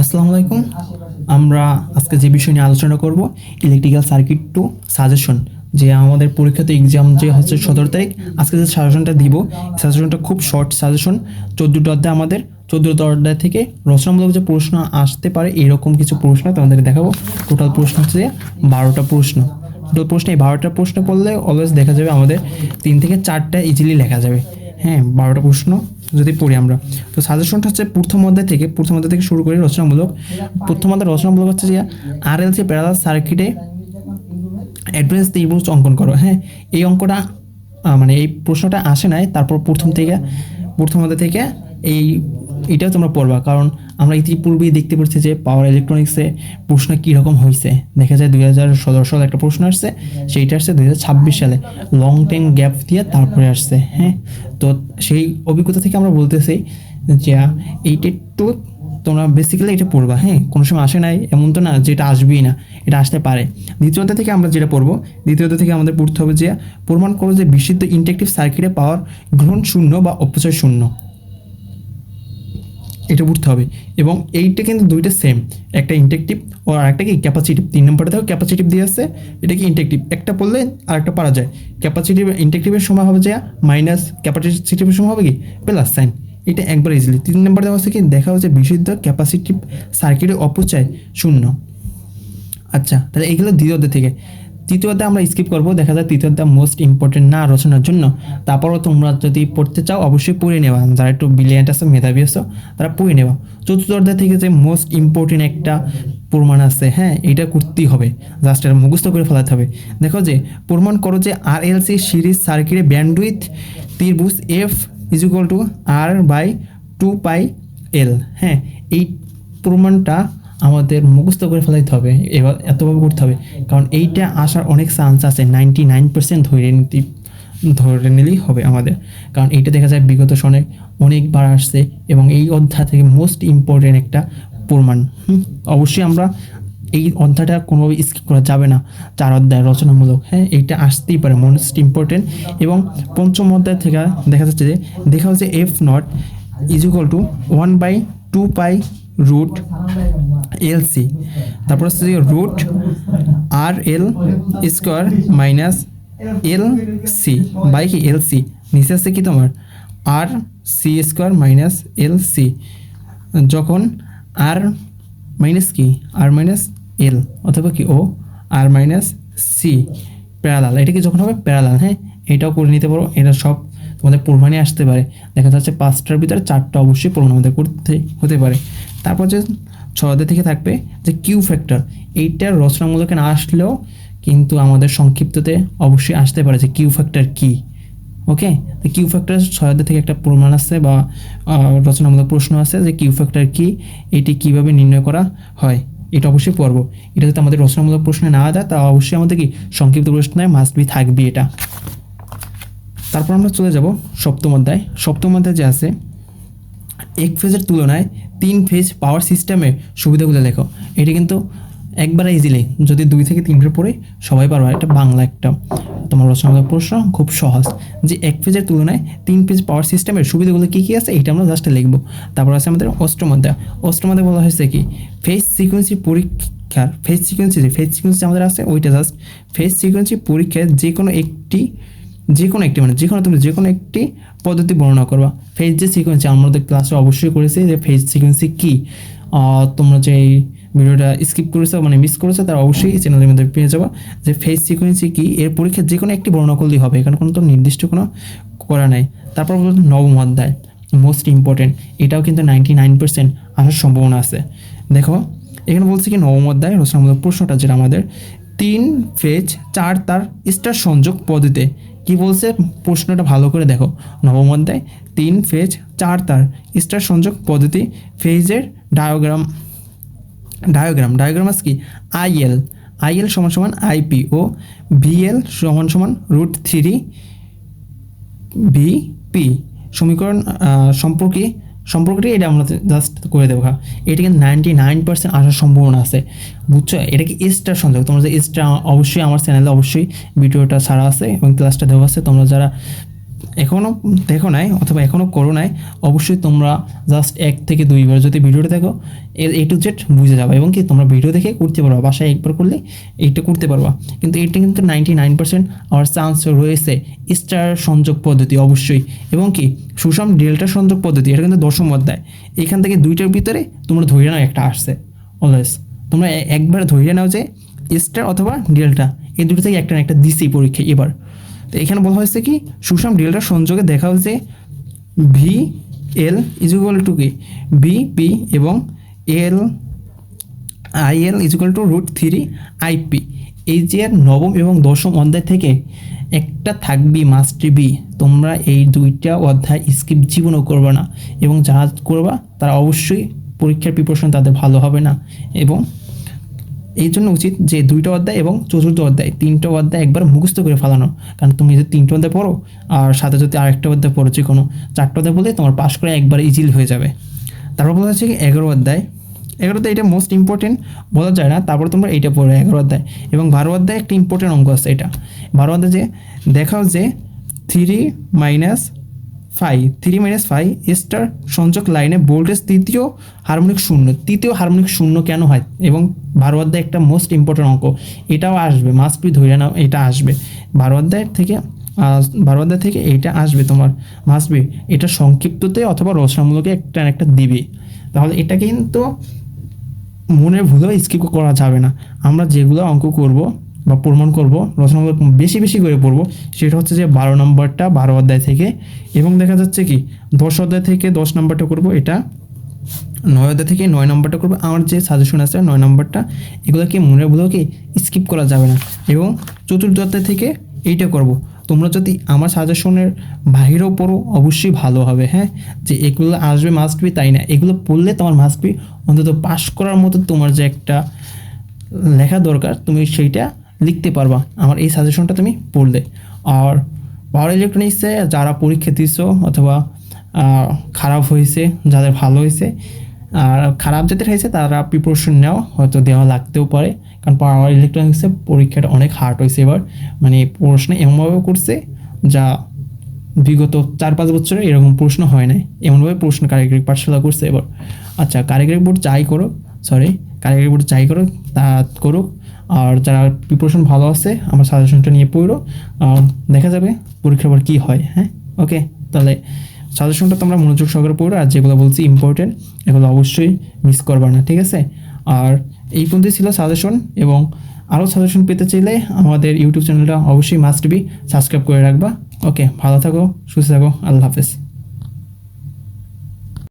আসসালামু আলাইকুম। আমরা আজকে যে বিষয় নিয়ে আলোচনা করব ইলেকট্রিক্যাল সার্কিট টু সাজেশন, যে আমাদের পরীক্ষাতে এক্সাম যে হচ্ছে 17 তারিখ। আজকে যে সাজেশনটা দিব, সাজেশনটা খুব শর্ট সাজেশন। 14টা অধ্যায় আমাদের, 14টা অধ্যায় থেকে রচনামূলক যে প্রশ্ন আসতে পারে এরকম কিছু প্রশ্ন তোমাদের দেখাবো। টোটাল প্রশ্ন হচ্ছে 12টা প্রশ্ন। টোটাল প্রশ্ন, এই 12টা প্রশ্ন পড়লে অলওয়েজ দেখা যাবে আমাদের 3 থেকে 4টা ইজিলি লেখা যাবে। হ্যাঁ, 12টা প্রশ্ন যদি পড়ি আমরা। তো সাজেশনটা হচ্ছে প্রথম অধ্যায় থেকে শুরু করি রচনামূলক। প্রথম অধ্যায় রচনামূলক হচ্ছে যে আরএলসি প্যারালাল সার্কিটে অ্যাডভান্স ত্রিভুজ অঙ্কন করো। হ্যাঁ, এই অঙ্কটা মানে এই প্রশ্নটা আসে নাই, তারপর প্রথম অধ্যায় থেকে এইটাও তোমরা পড়বা, কারণ আমরা ইতিপূর্বেই দেখতে পাচ্ছি যে পাওয়ার ইলেকট্রনিক্সে প্রশ্ন কীরকম হয়েছে। দেখা যায় 2017 সালে একটা প্রশ্ন আসছে, সেইটা আসছে 2026 সালে, লং টাইম গ্যাপ দিয়ে তারপরে আসছে। হ্যাঁ, তো সেই অভিজ্ঞতা থেকে আমরা বলতেছি যে এইটা একটু তোমরা বেসিক্যালি এটা পড়বা। হ্যাঁ, কোনো সময় আসে নাই এমন তো না যে এটা আসবেই না, এটা আসতে পারে। দ্বিতীয় অধ্যায় থেকে আমরা যেটা পড়বো, দ্বিতীয় অধ্যায় থেকে আমাদের পড়তে হবে যে প্রমাণ করো যে বিশুদ্ধ ইন্ডাকটিভ সার্কিটে পাওয়ার গ্রহণ শূন্য বা অপচয় শূন্য, এটা পড়তে হবে। এবং এইটা কিন্তু দুইটা সেম, একটা ইন্ডাকটিভ ও আরেকটা কি ক্যাপাসিটিভ। 3 নম্বরটা দেখো ক্যাপাসিটিভ দিয়ে আছে, এটা কি ইন্ডাকটিভ। একটা পড়লে আরেকটা পারা যায়। ক্যাপাসিটিভ ইন্ডাকটিভের সময় হবে যে মাইনাস, ক্যাপাসিটিভের সময় হবে কি প্লাস সাইন। এটা একবার ইজিলি। 3 নম্বর দেওয়া আছে কি, দেখা হচ্ছে বিশুদ্ধ ক্যাপাসিটিভ সার্কিটের অপচয় শূন্য। আচ্ছা, তাহলে এইগুলো দ্বিতীয় অধ্যায় থেকে। তৃতীয় অধ্যায় আমরা স্কিপ করবো, দেখা যায় তৃতীয় অধ্যায় মোস্ট ইম্পর্টেন্ট না রচনার জন্য। তারপরও তোমরা যদি পড়তে চাও অবশ্যই পড়ে নেওয়া, যারা একটু ব্রিলিয়ান্ট আছে, মেধাবী আছো, তারা পড়ে নেওয়া। চতুর্থ অধ্যায় থেকে যে মোস্ট ইম্পর্টেন্ট একটা প্রমাণ আছে, হ্যাঁ, এটা করতেই হবে, জাস্ট এটা মুখস্থ করে ফেলাতে হবে। দেখো যে প্রমাণ করো যে আর এল সি সিরিজ সার্কিটে ব্যান্ডউইথ ত্রিভুজ f is equal to R by 2πL। হ্যাঁ, এই প্রমাণটা আমাদের মুখস্থ করে ফেলাইতে হবে, এবার এতভাবে করতে হবে, কারণ এইটা আসার অনেক চান্স আছে। 99% ধরে নিলেই হবে আমাদের, কারণ এইটা দেখা যায় বিগত সনে অনেকবার আসছে এবং এই অধ্যায় থেকে মোস্ট ইম্পর্টেন্ট একটা প্রমাণ। অবশ্যই আমরা এই অধ্যায়টা কোনোভাবে স্কিপ করা যাবে না। 4 অধ্যায় রচনামূলক, হ্যাঁ, এইটা আসতেই পারে, মোস্ট ইম্পর্টেন্ট। এবং পঞ্চম অধ্যায় থেকে দেখা যাচ্ছে যে F not is equal to 1/2π root L C, তারপর হচ্ছে root R L square minus L C by কি এল সি, নিচে আছে কি তোমার R C square minus L C, যখন আর মাইনাস কি আর মাইনাস এল অথবা কি ও আর মাইনাস সি প্যারালাল, এটা কি যখন হবে প্যারালাল। হ্যাঁ, এটাও করে নিতে পারো, এটা সব তোমাদের প্রমাণে আসতে পারে। দেখা যাচ্ছে 5টার ভিতরে 4টা অবশ্যই প্রমাণ আমাদের করতে হতে পারে। তারপর যে 6 অধ্যায় থেকে থাকবে যে কিউ ফ্যাক্টর, এইটার রচনামূলকে না আসলেও কিন্তু আমাদের সংক্ষিপ্ততে অবশ্যই আসতে পারে যে কিউ ফ্যাক্টর কী। ওকে, তো কিউ ফ্যাক্টর 6 অধ্যায় থেকে একটা প্রমাণ আছে বা রচনামূলক প্রশ্ন আছে যে কিউ ফ্যাক্টর কী, এটি কীভাবে নির্ণয় করা হয়, এটা অবশ্যই পড়বো। এটা যদি আমাদের রচনামূলক প্রশ্নে না দেয় তা অবশ্যই আমাদের কি সংক্ষিপ্ত প্রশ্নে মাস্ট বি থাকবে এটা। তারপর আমরা চলে যাব সপ্তম অধ্যায়। সপ্তম অধ্যায় যে আছে এক ফেজের তুলনায় 3 ফেজ পাওয়ার সিস্টেমের সুবিধাগুলো লেখো। এটি কিন্তু একবারে ইজিলি, যদি 2 থেকে 3 পড়ে সবাই পারবে। এটা বাংলা একটা তোমার রচনামূলক প্রশ্ন, খুব সহজ, যে এক ফেজের তুলনায় 3 ফেজ পাওয়ার সিস্টেমের সুবিধাগুলো কী কী আছে এটা আমরা জাস্ট লিখবো। তারপর আছে আমাদের অষ্টম অধ্যায়। অষ্টম অধ্যায় বলা হয়েছে কি ফেজ সিকোয়েন্সি পরীক্ষার, ফেজ সিকোয়েন্সি আমাদের আছে ওইটা জাস্ট ফেজ সিকোয়েন্সি পরীক্ষায় যে কোনো তুমি যে কোনো একটি পদ্ধতি বর্ণনা করবা। ফেজ যে সিকোয়েন্সি আমাদের ক্লাসে অবশ্যই করেছি যে ফেজ সিকোয়েন্সি কী। তোমরা যে ভিডিওটা স্কিপ করেছো মানে মিস করেছো তারা অবশ্যই চ্যানেলের মধ্যে পেয়ে যাবো যে ফেজ সিকোয়েন্সি কী, এর পরীক্ষায় যে কোনো একটি বর্ণনা করলেই হবে, এখানে কোনো তো নির্দিষ্ট কোনো করা নাই। তারপর নবম অধ্যায় মোস্ট ইম্পর্টেন্ট, এটাও কিন্তু 99% আসার সম্ভাবনা আছে। দেখো এখানে বলছে কি নবম অধ্যায় রচনামূলক প্রশ্নটা যেটা আমাদের 3 ফেজ 4 তার স্টার সংযোগ পদ্ধতিতে কি বলছে, প্রশ্নটা ভালো করে দেখো। নবম অধ্যায় 3 ফেজ 4 তার স্টার সংযোগ পদ্ধতি, ফেজের ডায়াগ্রাম আছে কি আইএল সমান সমান আইপি ও ভিএল সমান সমান √3 ভিপি সমীকরণ সম্পর্কটি এটা আমরা জাস্ট করে দেবো। এটা কিন্তু 99% আসার সম্ভাবনা আছে, বুঝছো। এটা কি স্টার সংযোগ, তোমরা যে স্টার অবশ্যই আমার চ্যানেলে অবশ্যই ভিডিওটা ছাড়া আছে এবং ক্লাসটা দেওয়া আছে, তোমরা যারা এখনও দেখো নাই অথবা এখনও করো নাই, অবশ্যই তোমরা জাস্ট 1 থেকে 2 বার যদি ভিডিওটা দেখো A to Z বুঝে যাবে, এবং কি তোমরা ভিডিও দেখে করতে পারবা, বাসায় একবার করলে এইটা করতে পারবা। কিন্তু এটা কিন্তু 99% আমার চান্স রয়েছে স্টার সংযোগ পদ্ধতি অবশ্যই, এবং কি সুষম ডেল্টা সংযোগ পদ্ধতি, এটা কিন্তু 10ম অধ্যায়। এখান থেকে দুইটার ভিতরে তোমরা ধরে নাও একটা আসছে অলওয়েজ, তোমরা একবার ধরে নাও যে স্টার অথবা ডেল্টা, এই দুটো থেকে একটা না একটা দিছি পরীক্ষা এবার। তো এখানে বলা হয়েছে কি সুষম ডেল্টা সংযোগে দেখা হচ্ছে V L is equal two কি বিপি এবং L I L is equal two √3 IP. এই যে 9ম এবং 10ম অধ্যায় থেকে একটা থাকবি, মাস্ট বি। তোমরা এই দুইটা অধ্যায় স্কিপ জীবনও করবে না, এবং যারা করবা তারা অবশ্যই পরীক্ষার প্রিপারেশন তাদের ভালো হবে না। এবং এই জন্য উচিত যে 2টা অধ্যায় এবং 4র্থ অধ্যায় 3টা অধ্যায় একবার মুখস্থ করে ফেলানো। কারণ তুমি যদি 3টা অধ্যায় পড়ো আর সাথে যদি আরেকটা অধ্যায় পড়ো, যে কোনো 4টা অধ্যায় বললে তোমার পাস করে একবার ইজিলি হয়ে যাবে। তারপর বলা হচ্ছে কি 11 অধ্যায়। 11তে এটা মোস্ট ইম্পর্টেন্ট বলা যায় না, তারপর তোমরা এইটা পড়ো 11 অধ্যায়। এবং 12 অধ্যায় একটা ইম্পর্টেন্ট অঙ্ক আছে, এটা 12 অধ্যায় যে দেখাও যে 3 - 5 স্টার সংযোগ লাইনে ভোল্টেজ তৃতীয় হারমোনিক শূন্য কেন হয়? এবং 12 অধ্যায় একটা মোস্ট ইম্পর্টেন্ট অঙ্ক, এটাও আসবে, মাস্ট বি ধরে নাও এটা আসবে 12 অধ্যায় থেকে এইটা আসবে তোমার মাস্ট বি। এটা সংক্ষিপ্ততে অথবা রচনামূলকে একটা একটা দিবে। তাহলে এটা কিন্তু মনের ভুলেও স্কিপ করা যাবে না। আমরা যেগুলো অঙ্ক করব বা প্রমাণ করব রচনামূলক বেশি বেশি করে পড়বো, সেটা হচ্ছে যে 12 নম্বরটা 12 অধ্যায় থেকে, এবং দেখা যাচ্ছে কি 10 অধ্যায় থেকে 10 নম্বরটা করব, এটা 9 অধ্যায় থেকে 9 নম্বরটা করবো। আমার যে সাজেশন আছে 9 নম্বরটা, এগুলোকে মনের ভুলেও কি স্কিপ করা যাবে না। এবং 4র্থ অধ্যায় থেকে এইটা করব। তোমরা যদি আমার সাজেশনের বাহিরেও পড়ো অবশ্যই ভালো হবে, হ্যাঁ। যে এগুলো আসবে মাস্ট বি তাই না, এগুলো পড়লে তোমার মাস্ট বি অন্তত পাস করার মতো তোমার যে একটা লেখা দরকার তুমি সেইটা লিখতে পারবা আমার এই সাজেশনটা তুমি পড়লে। আর পাওয়ার ইলেকট্রনিক্সে যারা পরীক্ষা দিছো অথবা খারাপ হয়েছে, যাদের ভালো হয়েছে, আর খারাপ যাদের হয়েছে তারা প্রিপারেশন নেওয়া হয়তো দেওয়া লাগতেও পারে। কারণ পাওয়ার ইলেকট্রনিক্সে পরীক্ষাটা অনেক হার্ড হয়েছে এবার, মানে প্রশ্ন এমনভাবে করছে যা বিগত 4-5 বছরে এরকম প্রশ্ন হয় নাই, এমনভাবে প্রশ্ন কারিগরি পাঠশালা করছে এবার। আচ্ছা, কারিগরি বোর্ড যাই করো তা করুক, আর যারা প্রিপারেশন ভালো আছে আমার সাজেশনটা নিয়ে পড়ো, দেখা যাবে পরীক্ষার পর কী হয়, হ্যাঁ। ওকে, তাহলে সাজেশনটা তোমরা মনোযোগ সহকারে পড়ো, আর যেগুলো বলছি ইম্পর্টেন্ট এগুলো অবশ্যই মিস করবা না, ঠিক আছে। আর এই পর্যন্তই ছিল সাজেশন, এবং আরও সাজেশন পেতে চাইলে আমাদের ইউটিউব চ্যানেলটা অবশ্যই মাস্ট বি সাবস্ক্রাইব করে রাখবা। ওকে, ভালো থাকো, সুস্থ থাকো, আল্লাহ হাফেজ।